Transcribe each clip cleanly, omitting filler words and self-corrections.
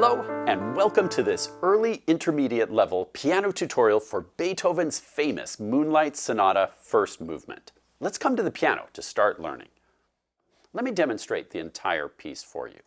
Hello, and welcome to this early intermediate level piano tutorial for Beethoven's famous Moonlight Sonata first movement. Let's come to the piano to start learning. Let me demonstrate the entire piece for you.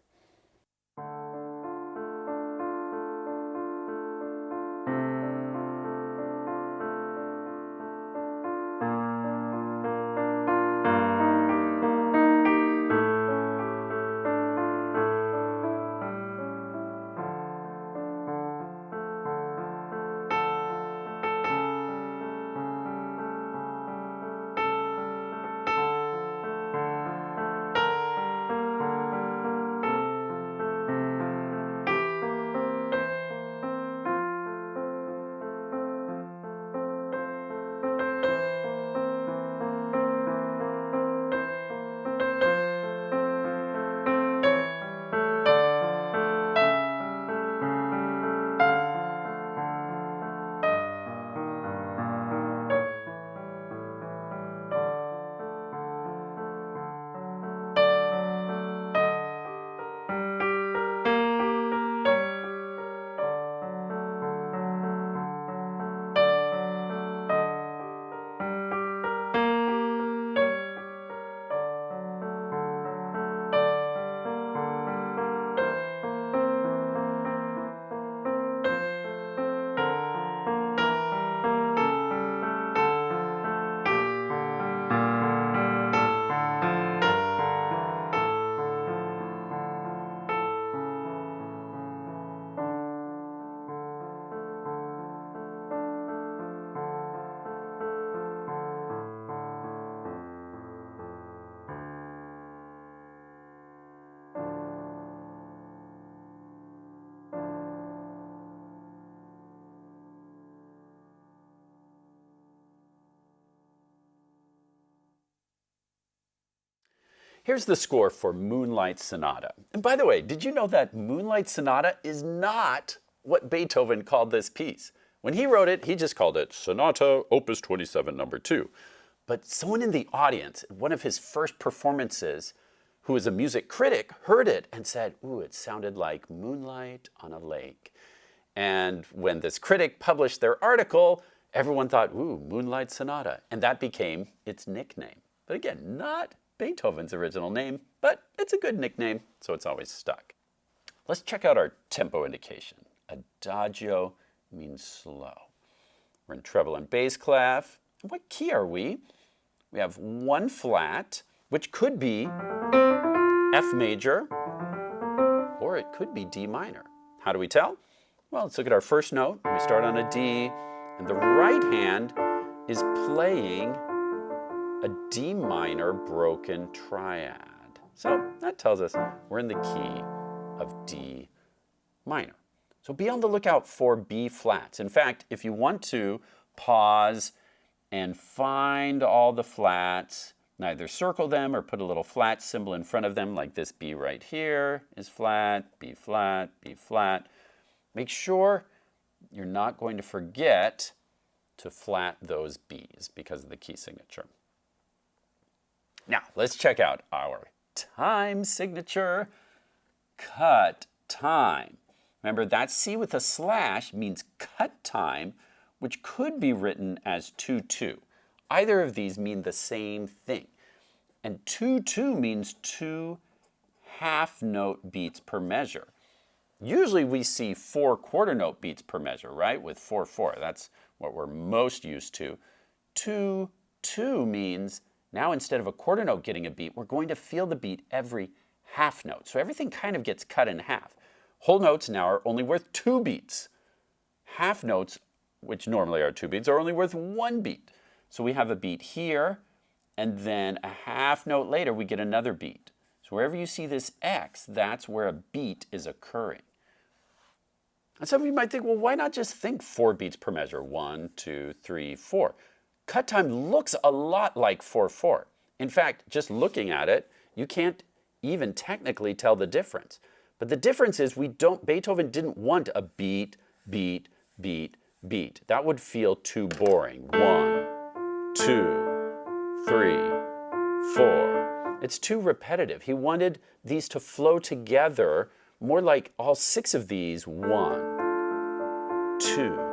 Here's the score for Moonlight Sonata. And by the way, did you know that Moonlight Sonata is not what Beethoven called this piece? When he wrote it, he just called it Sonata Opus 27, number 2. But someone in the audience, one of his first performances, who was a music critic, heard it and said, ooh, it sounded like moonlight on a lake. And when this critic published their article, everyone thought, ooh, Moonlight Sonata. And that became its nickname. But again, not Beethoven's original name, but it's a good nickname, so it's always stuck. Let's check out our tempo indication. Adagio means slow. We're in treble and bass clef. What key are we? We have one flat, which could be F major, or it could be D minor. How do we tell? Well, let's look at our first note. We start on a D, and the right hand is playing a D minor broken triad. So that tells us we're in the key of D minor. So be on the lookout for B flats. In fact, if you want to pause and find all the flats, either circle them or put a little flat symbol in front of them, like this B right here is flat, B flat, B flat. Make sure you're not going to forget to flat those B's because of the key signature. Now, let's check out our time signature. Cut time. Remember, that C with a slash means cut time, which could be written as 2-2. Either of these mean the same thing. And 2-2 means 2 half-note beats per measure. Usually we see 4 quarter-note beats per measure, right? With 4-4. That's what we're most used to. 2-2 means now instead of a quarter note getting a beat, we're going to feel the beat every half note. So everything kind of gets cut in half. Whole notes now are only worth 2 beats. Half notes, which normally are 2 beats, are only worth 1 beat. So we have a beat here, and then a half note later we get another beat. So wherever you see this X, that's where a beat is occurring. And some of you might think, well, why not just think 4 beats per measure? 1, 2, 3, 4. Cut time looks a lot like 4-4. In fact, just looking at it, you can't even technically tell the difference. But the difference is Beethoven didn't want a beat, beat, beat, beat. That would feel too boring. 1, 2, 3, 4. It's too repetitive. He wanted these to flow together more like all 6 of these, 1, 2.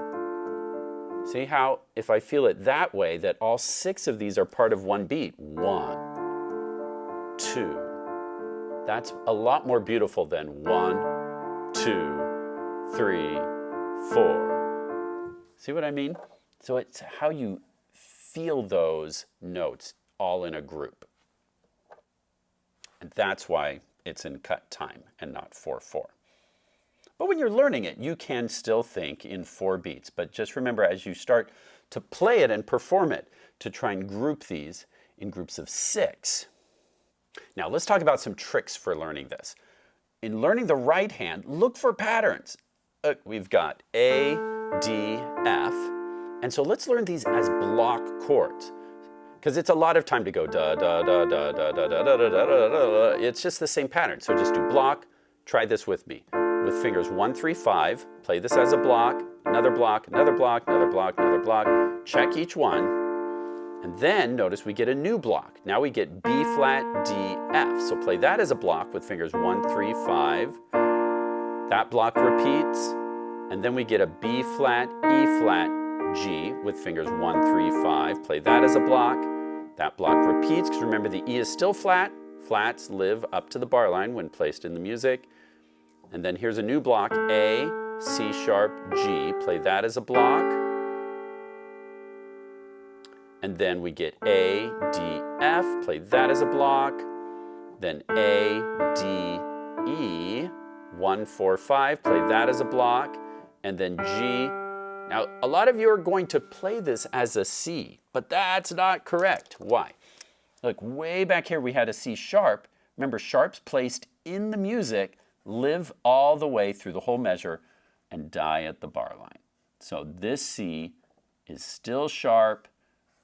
See how if I feel it that way, that all 6 of these are part of one beat. 1, 2. That's a lot more beautiful than 1, 2, 3, 4. See what I mean? So it's how you feel those notes all in a group. And that's why it's in cut time and not 4/4. But when you're learning it, you can still think in 4 beats. But just remember, as you start to play it and perform it, to try and group these in groups of 6. Now, let's talk about some tricks for learning this. In learning the right hand, look for patterns. We've got A, D, F. And so let's learn these as block chords, because it's a lot of time to go da, da, da, da, da, da, da, da, da, da, da, da. It's just the same pattern. So just do block. Try this with me. With fingers 1, 3, 5, play this as a block, another block, another block, another block, another block. Check each one. And then notice we get a new block. Now we get B flat, D, F. So play that as a block with fingers 1, 3, 5. That block repeats. And then we get a B flat, E flat, G with fingers 1, 3, 5. Play that as a block. That block repeats, because remember the E is still flat. Flats live up to the bar line when placed in the music. And then here's a new block, A, C sharp, G. Play that as a block. And then we get A, D, F. Play that as a block. Then A, D, E. 1, 4, 5. Play that as a block. And then G. Now, a lot of you are going to play this as a C, but that's not correct. Why? Look, way back here we had a C sharp. Remember, sharps placed in the music live all the way through the whole measure and die at the bar line. So this C is still sharp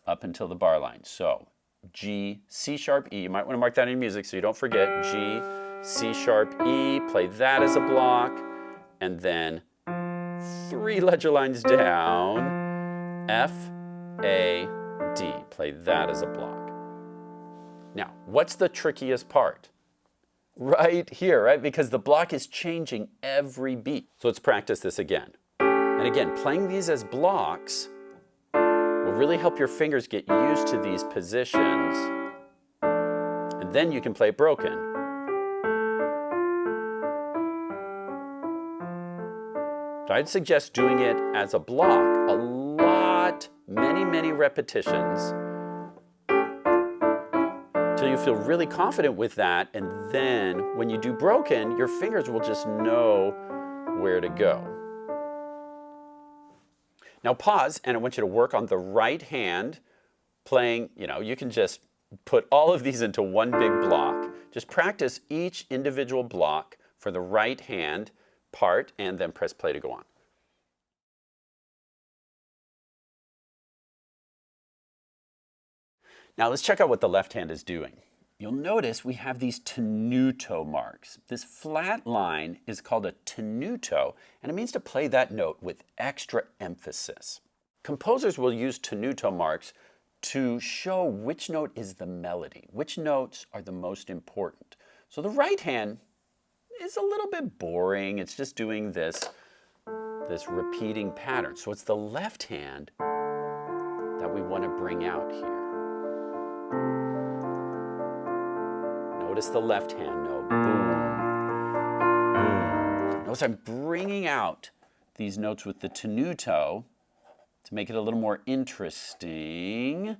up until the bar line. So G, C sharp, E. You might want to mark that in your music so you don't forget. G, C sharp, E. Play that as a block. And then 3 ledger lines down, F, A, D. Play that as a block. Now, what's the trickiest part? Right here, right? Because the block is changing every beat. So let's practice this again. And again, playing these as blocks will really help your fingers get used to these positions. And then you can play broken. So I'd suggest doing it as a block a lot, many repetitions, until you feel really confident with that, and then when you do broken, your fingers will just know where to go. Now pause, and I want you to work on the right hand, playing, you can just put all of these into one big block. Just practice each individual block for the right hand part, and then press play to go on. Now let's check out what the left hand is doing. You'll notice we have these tenuto marks. This flat line is called a tenuto, and it means to play that note with extra emphasis. Composers will use tenuto marks to show which note is the melody, which notes are the most important. So the right hand is a little bit boring. It's just doing this repeating pattern. So it's the left hand that we want to bring out here. Notice the left hand note, boom, boom. Notice I'm bringing out these notes with the tenuto to make it a little more interesting.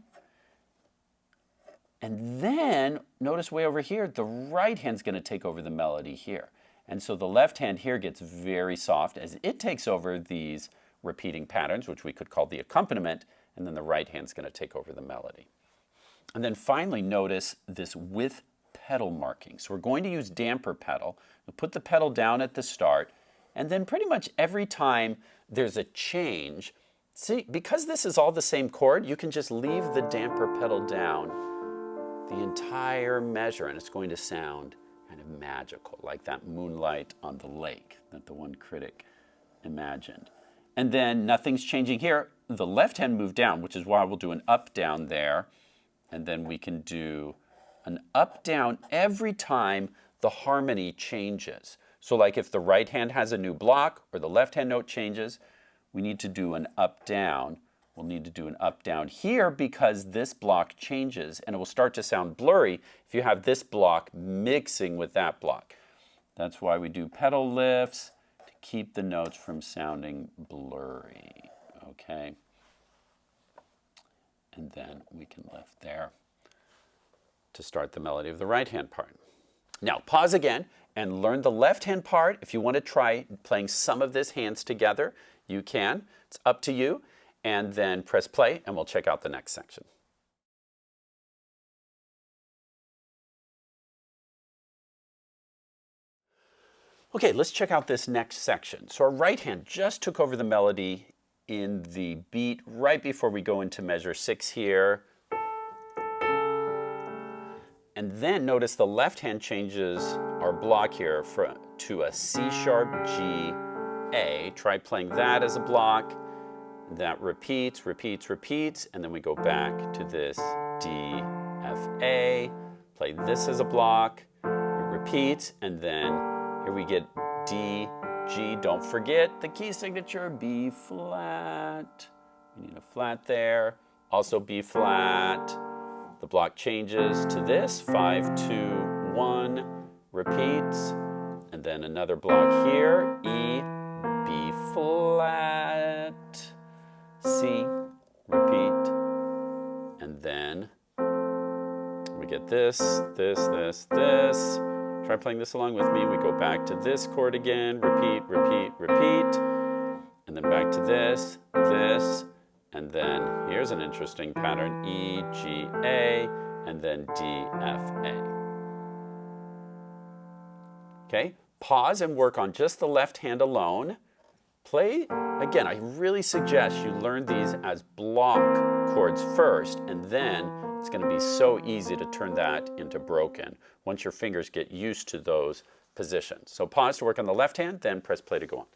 And then, notice way over here, the right hand's going to take over the melody here. And so the left hand here gets very soft as it takes over these repeating patterns, which we could call the accompaniment, and then the right hand's going to take over the melody. And then finally, notice this with pedal marking. So we're going to use damper pedal. We'll put the pedal down at the start, and then pretty much every time there's a change, see, because this is all the same chord, you can just leave the damper pedal down the entire measure, and it's going to sound kind of magical, like that moonlight on the lake that the one critic imagined. And then nothing's changing here. The left hand moved down, which is why we'll do an up down there, and then we can do an up down every time the harmony changes. So like if the right hand has a new block or the left hand note changes, we need to do an up-down. We'll need to do an up-down here because this block changes and it will start to sound blurry if you have this block mixing with that block. That's why we do pedal lifts to keep the notes from sounding blurry, okay? And then we can lift there to start the melody of the right hand part. Now pause again and learn the left hand part. If you want to try playing some of this hands together, you can. It's up to you. And then press play and we'll check out the next section. Okay, let's check out this next section. So our right hand just took over the melody in the beat right before we go into measure 6 here. And then notice the left hand changes our block here to a C sharp G A. Try playing that as a block. That repeats, repeats, repeats, and then we go back to this D, F, A. Play this as a block. It repeats, and then here we get D, G. Don't forget the key signature, B flat. We need a flat there. Also B flat. The block changes to this, 5, 2, 1, repeats, and then another block here, E, B flat, C, repeat, and then we get this, this, this, this. Try playing this along with me. We go back to this chord again, repeat, repeat, repeat, and then back to this, this, and then here's an interesting pattern, E, G, A, and then D, F, A. Okay, pause and work on just the left hand alone. Play, again, I really suggest you learn these as block chords first, and then it's going to be so easy to turn that into broken once your fingers get used to those positions. So pause to work on the left hand, then press play to go on.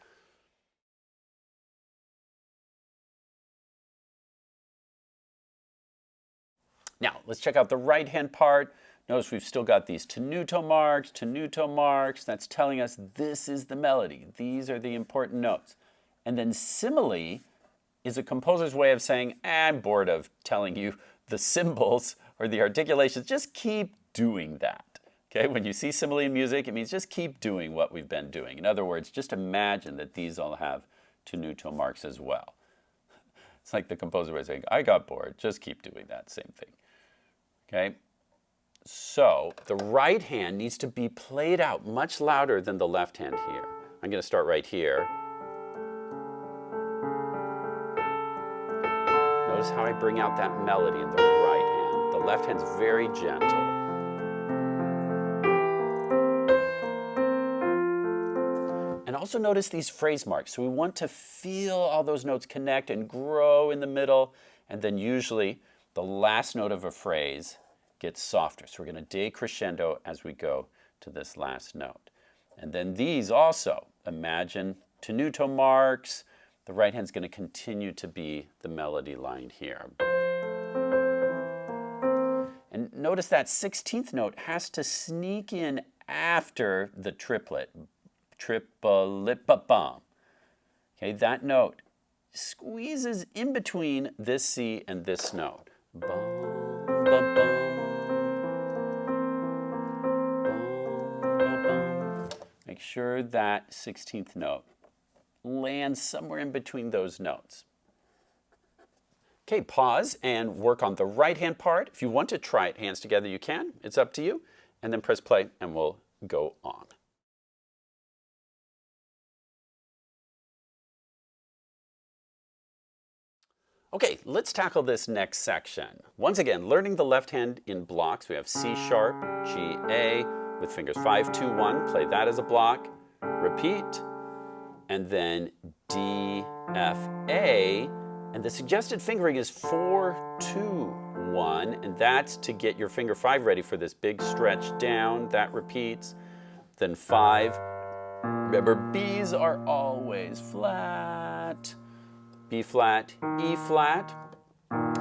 Now, let's check out the right hand part. Notice we've still got these tenuto marks, tenuto marks. That's telling us this is the melody. These are the important notes. And then simile is a composer's way of saying, I'm bored of telling you the symbols or the articulations. Just keep doing that. Okay, when you see simile in music, it means just keep doing what we've been doing. In other words, just imagine that these all have tenuto marks as well. It's like the composer was saying, I got bored, just keep doing that same thing. Okay, so the right hand needs to be played out much louder than the left hand here. I'm going to start right here. Notice how I bring out that melody in the right hand. The left hand's very gentle. And also notice these phrase marks. So we want to feel all those notes connect and grow in the middle, and then usually the last note of a phrase gets softer. So we're going to decrescendo as we go to this last note. And then these also, imagine tenuto marks. The right hand's going to continue to be the melody line here. And notice that 16th note has to sneak in after the triplet. Triple-lip-a-bum. Okay, that note squeezes in between this C and this note. Bum, bum, bum. Make sure that 16th note lands somewhere in between those notes. Okay, pause and work on the right hand part. If you want to try it hands together, you can. It's up to you. And then press play and we'll go on. Okay, let's tackle this next section. Once again, learning the left hand in blocks. We have C sharp, G, A, with fingers 5, 2, 1. Play that as a block. Repeat. And then D, F, A. And the suggested fingering is 4, 2, 1. And that's to get your finger 5 ready for this big stretch down. That repeats. Then 5. Remember, B's are always flat. B flat, E flat,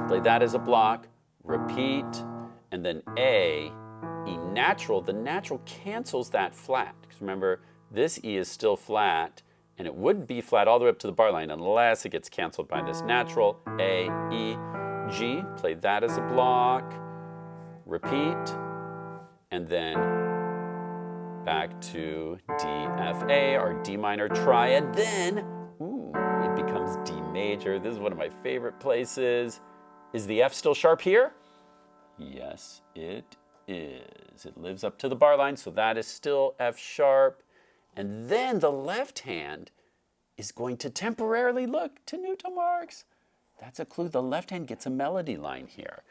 play that as a block, repeat, and then A, E natural. The natural cancels that flat, because remember, this E is still flat, and it would be flat all the way up to the bar line unless it gets canceled by this natural A, E, G. Play that as a block, repeat, and then back to D, F, A, our D minor triad. Then, it becomes D major. This is one of my favorite places. Is the F still sharp here? Yes, it is. It lives up to the bar line, so that is still F sharp. And then the left hand is going to temporarily look to neutral marks. That's a clue. The left hand gets a melody line here.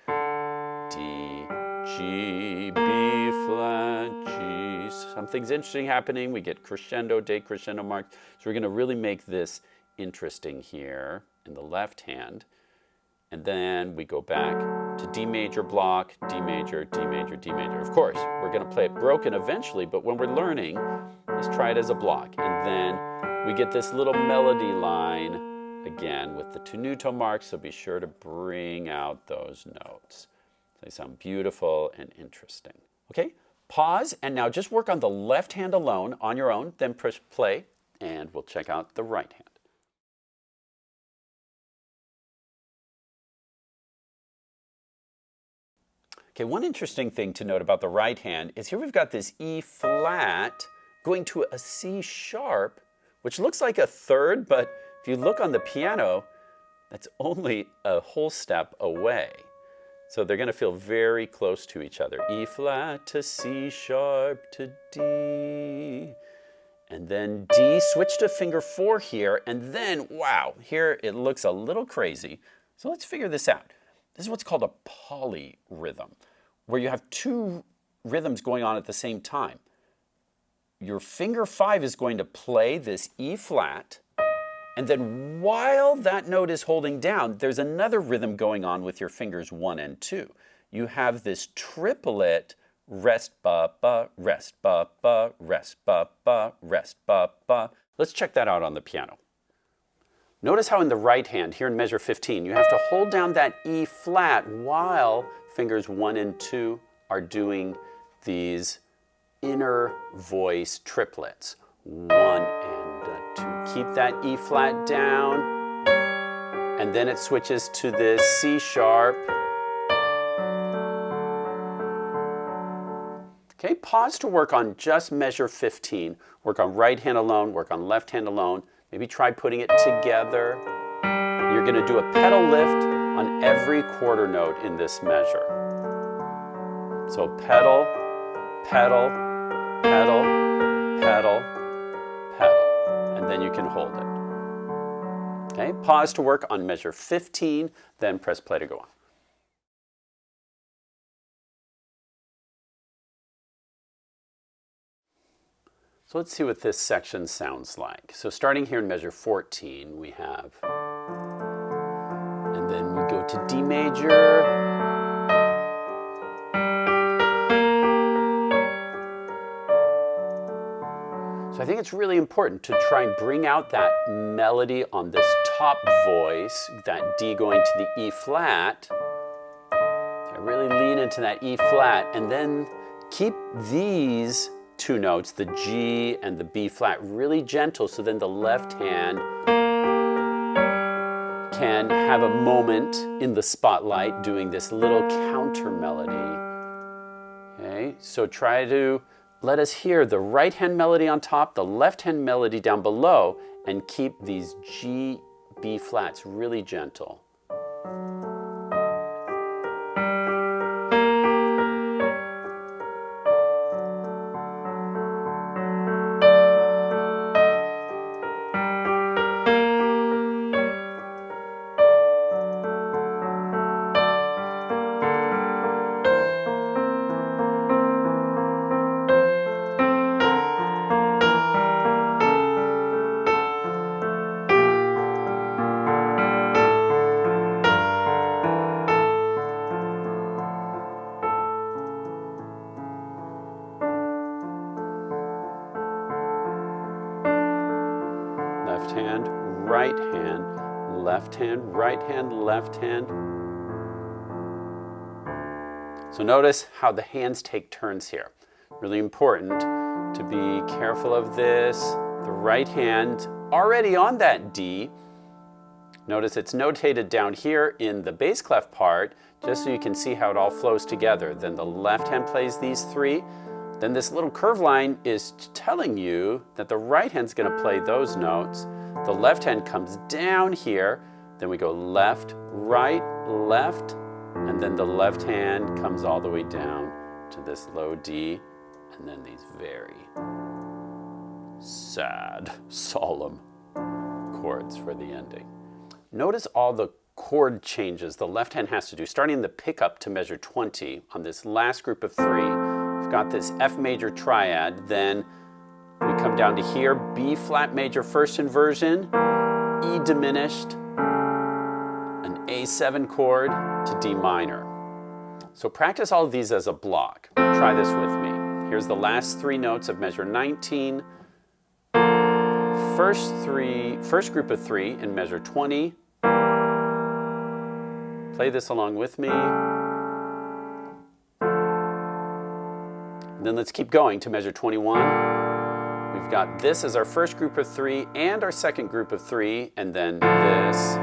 D, G, B flat, G. Something's interesting happening. We get crescendo, decrescendo marks. So we're going to really make this interesting here in the left hand. And then we go back to D major block, D major, D major, D major. Of course, we're going to play it broken eventually, but when we're learning, just try it as a block. And then we get this little melody line, again, with the tenuto marks, so be sure to bring out those notes. They sound beautiful and interesting. Okay, pause, and now just work on the left hand alone on your own, then push play, and we'll check out the right hand. Okay, one interesting thing to note about the right hand is here we've got this E flat going to a C sharp, which looks like a third, but if you look on the piano, that's only a whole step away. So they're going to feel very close to each other. E flat to C sharp to D. And then D, switch to finger 4 here, and then, wow, here it looks a little crazy. So let's figure this out. This is what's called a polyrhythm, where you have two rhythms going on at the same time. Your finger 5 is going to play this E flat, and then while that note is holding down, there's another rhythm going on with your fingers 1 and 2. You have this triplet, rest, ba, ba, rest, ba, ba, rest, ba, ba, rest, ba, ba. Let's check that out on the piano. Notice how in the right hand, here in measure 15, you have to hold down that E flat while fingers 1 and 2 are doing these inner voice triplets. 1 and 2. Keep that E flat down, and then it switches to this C sharp. Okay, pause to work on just measure 15. Work on right hand alone, work on left hand alone. Maybe try putting it together. You're going to do a pedal lift on every quarter note in this measure. So pedal, pedal, pedal, pedal, pedal, and then you can hold it. Okay, pause to work on measure 15, then press play to go on. So let's see what this section sounds like. So starting here in measure 14, we have, and then we go to D major. So I think it's really important to try and bring out that melody on this top voice, that D going to the E flat. So I really lean into that E flat, and then keep these two notes, the G and the B flat, really gentle, so then the left hand can have a moment in the spotlight doing this little counter melody. Okay, so try to let us hear the right hand melody on top, the left hand melody down below, and keep these G, B flats really gentle. Left hand, right hand, left hand, right hand, left hand. So notice how the hands take turns here. Really important to be careful of this. The right hand already on that D. Notice it's notated down here in the bass clef part, just so you can see how it all flows together. Then the left hand plays these three. Then this little curve line is telling you that the right hand's going to play those notes. The left hand comes down here. Then we go left, right, left, and then the left hand comes all the way down to this low D, and then these very sad, solemn chords for the ending. Notice all the chord changes the left hand has to do, starting in the pickup to measure 20 on this last group of three. We've got this F major triad, then we come down to here, B flat major first inversion, E diminished, an A7 chord to D minor. So practice all of these as a block. Try this with me. Here's the last three notes of measure 19. First group of three in measure 20. Play this along with me. And then let's keep going to measure 21. We've got this as our first group of three and our second group of three, and then this,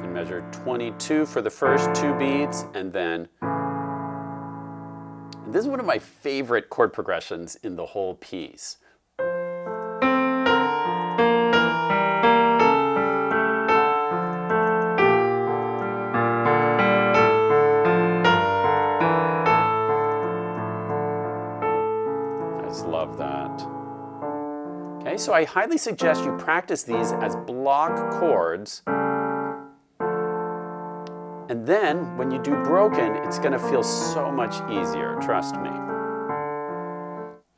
and measure 22 for the first two beats, and then this is one of my favorite chord progressions in the whole piece. I just love that. Okay, so I highly suggest you practice these as block chords. And then, when you do broken, it's going to feel so much easier, trust me.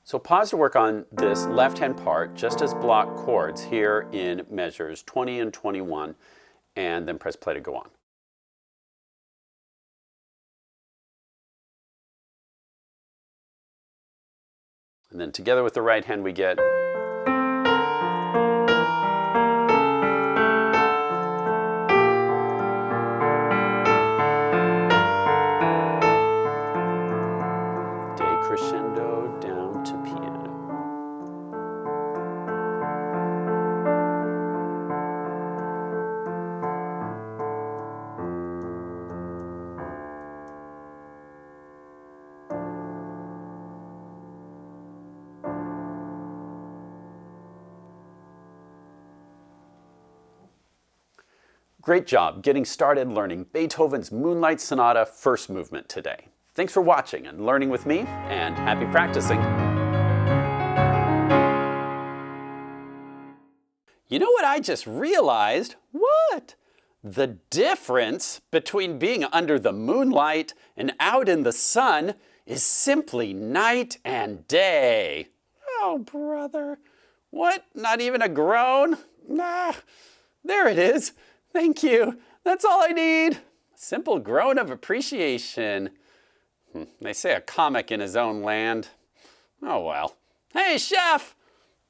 So pause to work on this left-hand part, just as block chords here in measures 20 and 21, and then press play to go on. And then together with the right hand we get crescendo down to piano. Great job getting started learning Beethoven's Moonlight Sonata first movement today. Thanks for watching and learning with me, and happy practicing. You know what I just realized? What? The difference between being under the moonlight and out in the sun is simply night and day. Oh, brother. What? Not even a groan? Ah, there it is. Thank you. That's all I need. Simple groan of appreciation. They say a comic in his own land. Oh well. Hey, chef!